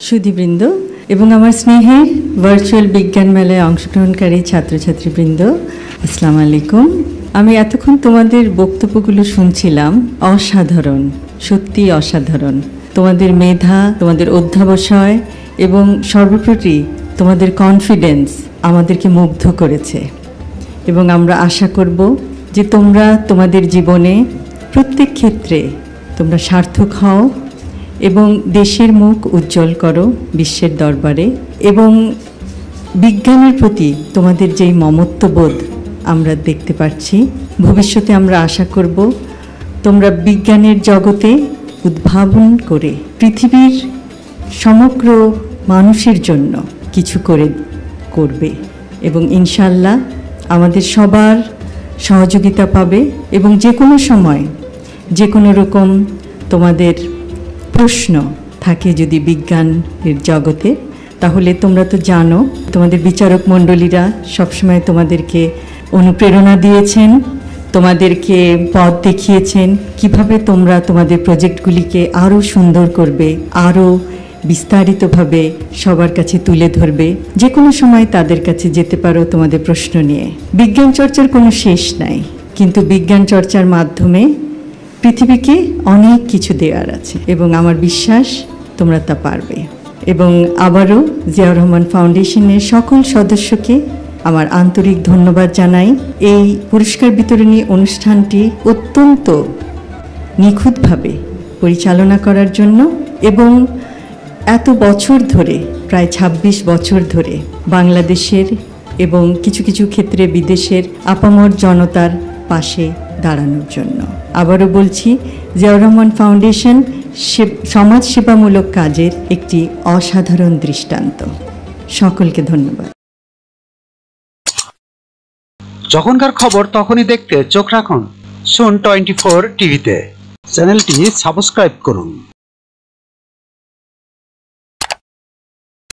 সুধীবৃন্দ এবং আমার স্নেহের ভার্চুয়াল বিজ্ঞান মেলায় অংশগ্রহণকারী ছাত্রছাত্রীবৃন্দ, আসসালামু আলাইকুম। আমি এতক্ষণ তোমাদের বক্তব্যগুলো শুনছিলাম। অসাধারণ, সত্যি অসাধারণ। তোমাদের মেধা, তোমাদের অধ্যবসায় এবং সর্বোপরি তোমাদের কনফিডেন্স আমাদেরকে মুগ্ধ করেছে এবং আমরা আশা করব যে তোমরা তোমাদের জীবনে প্রত্যেক ক্ষেত্রে তোমরা সার্থক হও এবং দেশের মুখ উজ্জ্বল করো বিশ্বের দরবারে। এবং বিজ্ঞানের প্রতি তোমাদের যেই মমত্ববোধ আমরা দেখতে পাচ্ছি, ভবিষ্যতে আমরা আশা করব তোমরা বিজ্ঞানের জগতে উদ্ভাবন করে পৃথিবীর সমগ্র মানুষের জন্য কিছু করবে এবং ইনশাল্লাহ আমাদের সবার সহযোগিতা পাবে। এবং যে কোনো সময় যে কোনো রকম তোমাদের প্রশ্ন থাকে যদি বিজ্ঞানের জগতে, তাহলে তোমরা তো জানো তোমাদের বিচারক মণ্ডলীরা সবসময় তোমাদেরকে অনুপ্রেরণা দিয়েছেন, তোমাদেরকে পথ দেখিয়েছেন কিভাবে তোমরা তোমাদের প্রজেক্টগুলিকে আরও সুন্দর করবে, আরও বিস্তারিতভাবে সবার কাছে তুলে ধরবে। যে কোনো সময় তাদের কাছে যেতে পারো তোমাদের প্রশ্ন নিয়ে। বিজ্ঞান চর্চার কোনো শেষ নাই, কিন্তু বিজ্ঞান চর্চার মাধ্যমে পৃথিবীকে অনেক কিছু দেওয়ার আছে এবং আমার বিশ্বাস তোমরা তা পারবে। এবং আবারও জিয়াউর রহমান ফাউন্ডেশনের সকল সদস্যকে আমার আন্তরিক ধন্যবাদ জানাই। এই পুরস্কার বিতরণী অনুষ্ঠানটি অত্যন্ত নিখুঁতভাবে পরিচালনা করার জন্য এবং এত বছর ধরে, প্রায় ২৬ বছর ধরে বাংলাদেশের এবং কিছু কিছু ক্ষেত্রে বিদেশের আপামর জনতার পাশে দাঁড়ানোর জন্য। আবারও বলছি, জিয়াউর রহমান ফাউন্ডেশন সমাজ সেবামূলক কাজের একটি অসাধারণ দৃষ্টান্ত। সকলকে ধন্যবাদ। যখনকার খবর তখনই দেখতে চোখ রাখুন সুন 24 টিভিতে। চ্যানেলটি সাবস্ক্রাইব করুন।